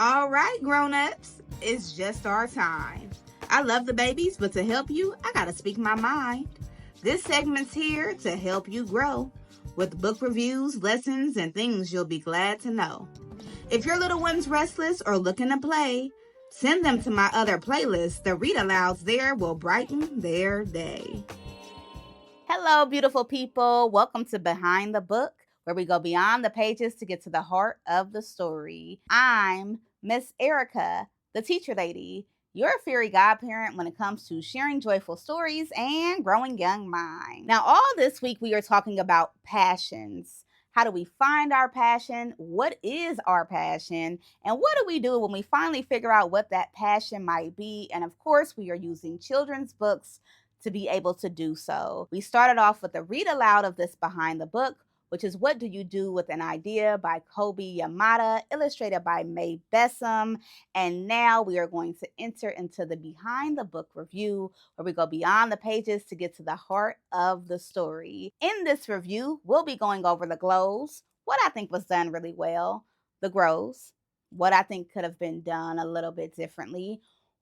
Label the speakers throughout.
Speaker 1: All right, grown-ups, it's just our time. I love the babies, but to help you, I gotta speak my mind. This segment's here to help you grow with book reviews, lessons, and things you'll be glad to know. If your little one's restless or looking to play, send them to my other playlist. The read alouds there will brighten their day.
Speaker 2: Hello, beautiful people. Welcome to Behind the Book, where we go beyond the pages to get to the heart of the story. I'm Miss Erica, the teacher lady, your fairy godparent when it comes to sharing joyful stories and growing young minds. Now, all this week we are talking about passions. How do we find our passion? What is our passion? And what do we do when we finally figure out what that passion might be? And of course, we are using children's books to be able to do so. We started off with a read aloud of this Behind the Book, which is What Do You Do with an Idea by Kobe Yamada, illustrated by Mae Bessem. And now we are going to enter into the Behind the Book review, where we go beyond the pages to get to the heart of the story. In this review, we'll be going over the glows, what I think was done really well, the grows, what I think could have been done a little bit differently,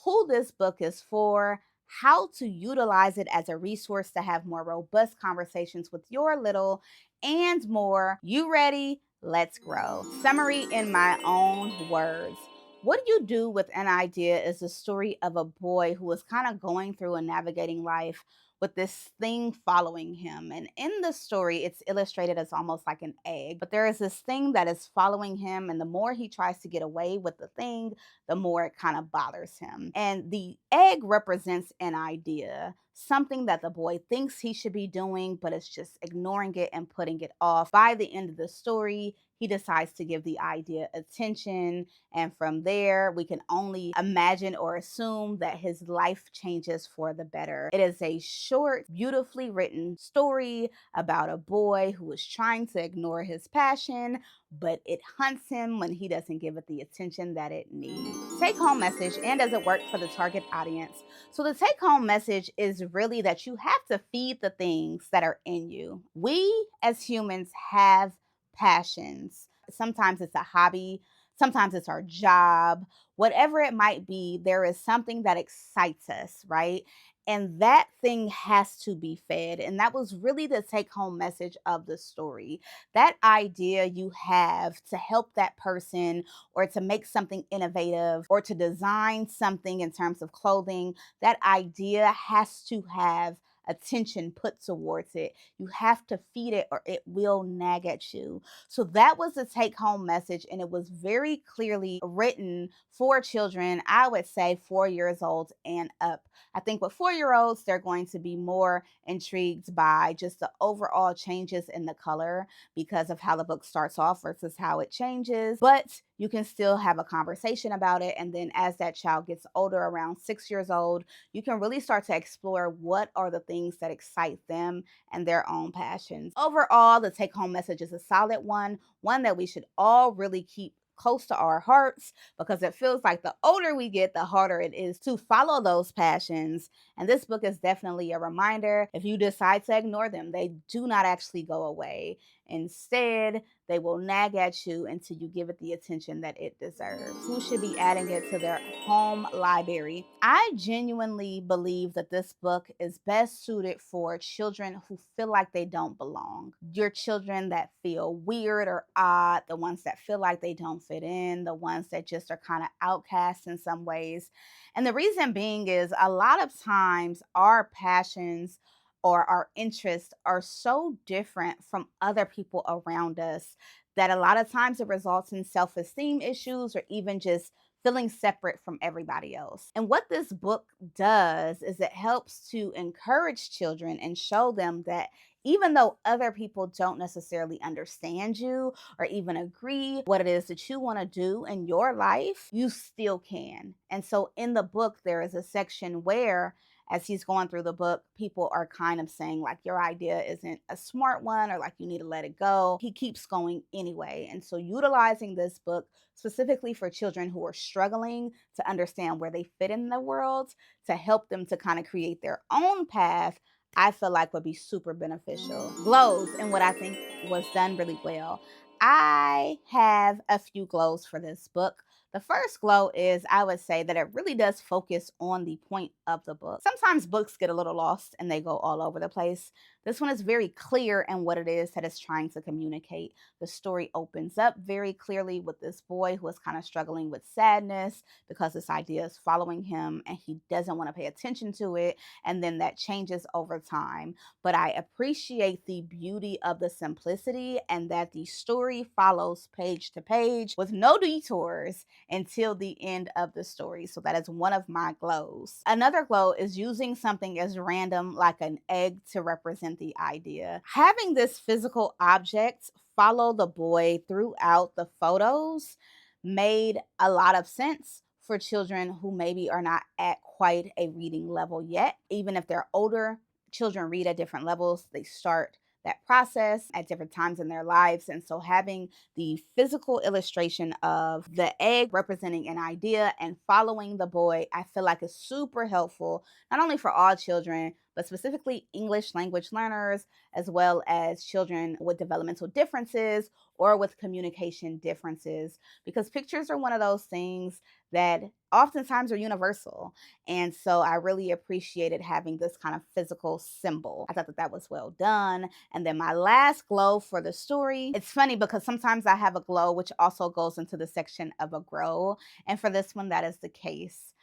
Speaker 2: who this book is for, how to utilize it as a resource to have more robust conversations with your little, and more. You ready? Let's grow. Summary in my own words. What Do You Do with an Idea is the story of a boy who is kind of going through and navigating life with this thing following him. And in the story, it's illustrated as almost like an egg. But there is this thing that is following him. And the more he tries to get away with the thing, the more it kind of bothers him. And the egg represents an idea, something that the boy thinks he should be doing, but it's just ignoring it and putting it off. By the end of the story, he decides to give the idea attention. And from there, we can only imagine or assume that his life changes for the better. It is a short, beautifully written story about a boy who is trying to ignore his passion, but it hunts him when he doesn't give it the attention that it needs. Take home message, and does it work for the target audience? So, the take home message is really that you have to feed the things that are in you. We as humans have passions. Sometimes it's a hobby, sometimes it's our job, whatever it might be, there is something that excites us, right? And that thing has to be fed. And that was really the take home message of the story. That idea you have to help that person, or to make something innovative, or to design something in terms of clothing, that idea has to have attention put towards it. You have to feed it or it will nag at you. So that was the take home message, and it was very clearly written for children. I would say 4 years old and up. I think with 4 year olds, they're going to be more intrigued by just the overall changes in the color because of how the book starts off versus how it changes. But you can still have a conversation about it. And then as that child gets older, around 6 years old, you can really start to explore what are the things that excite them and their own passions. Overall, the take home message is a solid one that we should all really keep close to our hearts, because it feels like the older we get, the harder it is to follow those passions. And this book is definitely a reminder: if you decide to ignore them, they do not actually go away. Instead, they will nag at you until you give it the attention that it deserves. Who should be adding it to their home library? I genuinely believe that this book is best suited for children who feel like they don't belong. Your children that feel weird or odd, the ones that feel like they don't fit in, the ones that just are kind of outcast in some ways. And the reason being is a lot of times our passions or our interests are so different from other people around us that a lot of times it results in self esteem issues, or even just feeling separate from everybody else. And what this book does is it helps to encourage children and show them that even though other people don't necessarily understand you or even agree what it is that you want to do in your life, you still can. And so in the book, there is a section where, as he's going through the book, people are kind of saying, like, your idea isn't a smart one, or like you need to let it go. He keeps going anyway. And so utilizing this book specifically for children who are struggling to understand where they fit in the world, to help them to kind of create their own path, I feel like would be super beneficial. Glows, and what I think was done really well. I have a few glows for this book. The first glow is, I would say, that it really does focus on the point of the book. Sometimes books get a little lost and they go all over the place. This one is very clear in what it is that it's trying to communicate. The story opens up very clearly with this boy who is kind of struggling with sadness because this idea is following him and he doesn't want to pay attention to it. And then that changes over time. But I appreciate the beauty of the simplicity and that the story follows page to page with no detours until the end of the story. So that is one of my glows. Another glow is using something as random like an egg to represent the idea. Having this physical object follow the boy throughout the photos made a lot of sense for children who maybe are not at quite a reading level yet. Even if they're older, children read at different levels. They start that process at different times in their lives. And so having the physical illustration of the egg representing an idea and following the boy, I feel like is super helpful, not only for all children, but specifically English language learners, as well as children with developmental differences or with communication differences, because pictures are one of those things that oftentimes are universal. And so I really appreciated having this kind of physical symbol. I thought that that was well done. And then my last glow for the story, it's funny because sometimes I have a glow which also goes into the section of a grow. And for this one, that is the case.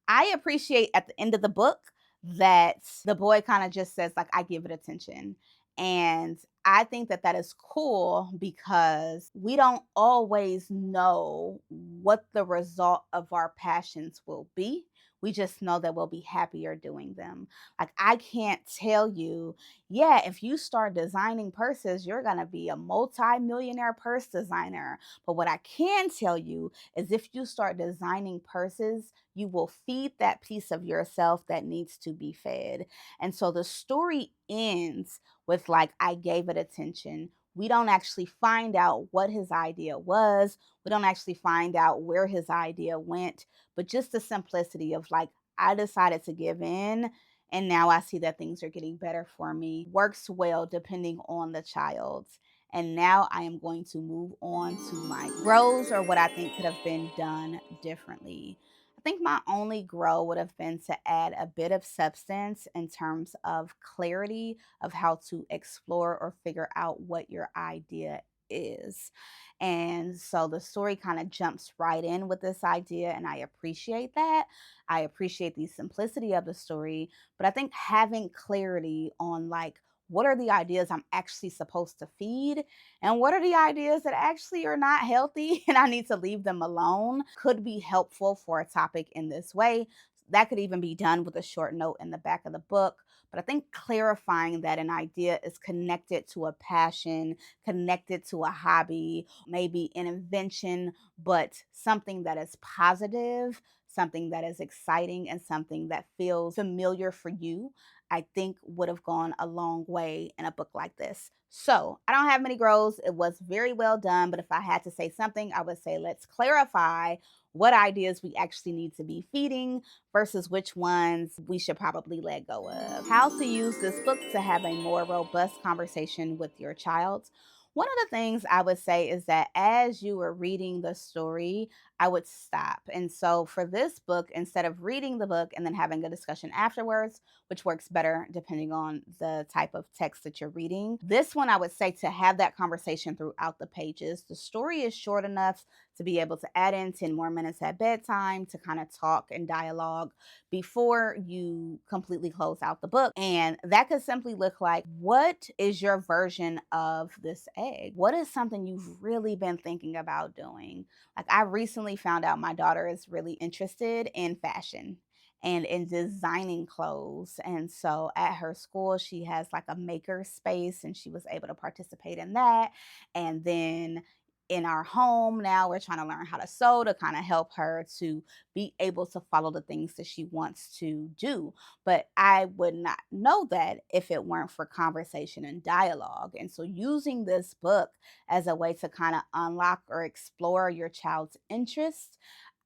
Speaker 2: I appreciate at the end of the book that the boy kind of just says, like, I give it attention. And I think that that is cool because we don't always know what the result of our passions will be. We just know that we'll be happier doing them. Like, I can't tell you, yeah, if you start designing purses, you're going to be a multi-millionaire purse designer. But what I can tell you is if you start designing purses, you will feed that piece of yourself that needs to be fed. And so the story ends with, like, I gave it attention. We don't actually find out what his idea was. We don't actually find out where his idea went, but just the simplicity of, like, I decided to give in and now I see that things are getting better for me works well depending on the child. And now I am going to move on to my grows, or what I think could have been done differently. I think my only grow would have been to add a bit of substance in terms of clarity of how to explore or figure out what your idea is. And so the story kind of jumps right in with this idea, and I appreciate that. I appreciate the simplicity of the story, but I think having clarity on, like, what are the ideas I'm actually supposed to feed and what are the ideas that actually are not healthy and I need to leave them alone could be helpful for a topic in this way. That could even be done with a short note in the back of the book. But I think clarifying that an idea is connected to a passion, connected to a hobby, maybe an invention, but something that is positive, something that is exciting, and something that feels familiar for you, I think would have gone a long way in a book like this. So I don't have many grows. It was very well done. But if I had to say something, I would say let's clarify what ideas we actually need to be feeding versus which ones we should probably let go of. How to use this book to have a more robust conversation with your child. One of the things I would say is that as you were reading the story, I would stop. And so for this book, instead of reading the book and then having a discussion afterwards, which works better depending on the type of text that you're reading, this one I would say to have that conversation throughout the pages. The story is short enough to be able to add in 10 more minutes at bedtime to kind of talk and dialogue before you completely close out the book. And that could simply look like, what is your version of this egg? What is something you've really been thinking about doing? Like, I recently found out my daughter is really interested in fashion and in designing clothes. And so at her school, she has like a maker space and she was able to participate in that. And then in our home now, we're trying to learn how to sew to kind of help her to be able to follow the things that she wants to do. But I would not know that if it weren't for conversation and dialogue. And so using this book as a way to kind of unlock or explore your child's interests,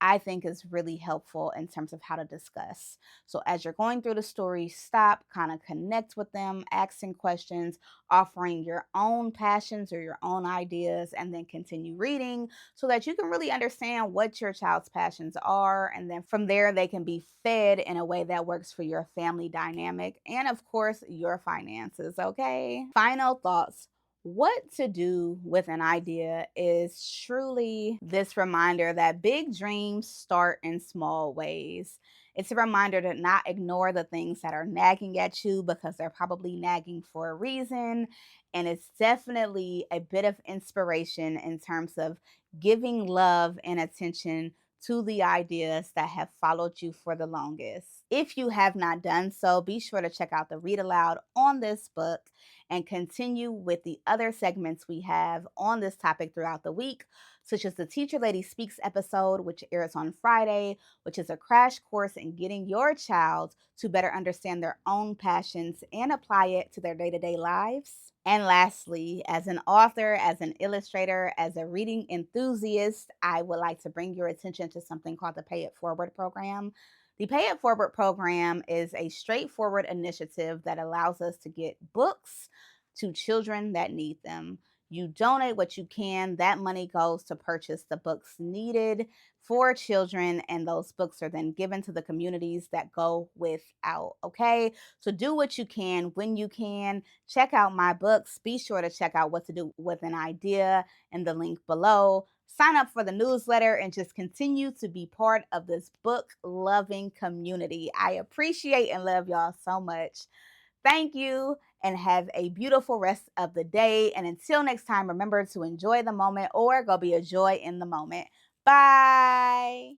Speaker 2: I think is really helpful in terms of how to discuss. So as you're going through the story, stop, kind of connect with them, asking questions, offering your own passions or your own ideas, and then continue reading so that you can really understand what your child's passions are. And then from there, they can be fed in a way that works for your family dynamic and, of course, your finances. Okay. Final thoughts. What to do with an idea is truly this reminder that big dreams start in small ways. It's a reminder to not ignore the things that are nagging at you because they're probably nagging for a reason. And it's definitely a bit of inspiration in terms of giving love and attention to the ideas that have followed you for the longest. If you have not done so, be sure to check out the read aloud on this book and continue with the other segments we have on this topic throughout the week, such as the Teacher Lady Speaks episode, which airs on Friday, which is a crash course in getting your child to better understand their own passions and apply it to their day to day lives. And lastly, as an author, as an illustrator, as a reading enthusiast, I would like to bring your attention to something called the Pay It Forward program. The Pay It Forward program is a straightforward initiative that allows us to get books to children that need them. You donate what you can, that money goes to purchase the books needed for children, and those books are then given to the communities that go without. Okay, so do what you can when you can. Check out my books. Be sure to check out what to do with an idea in the link below. Sign up for the newsletter and just continue to be part of this book loving community. I appreciate and love y'all so much. Thank you and have a beautiful rest of the day. And until next time, remember to enjoy the moment or go be a joy in the moment. Bye.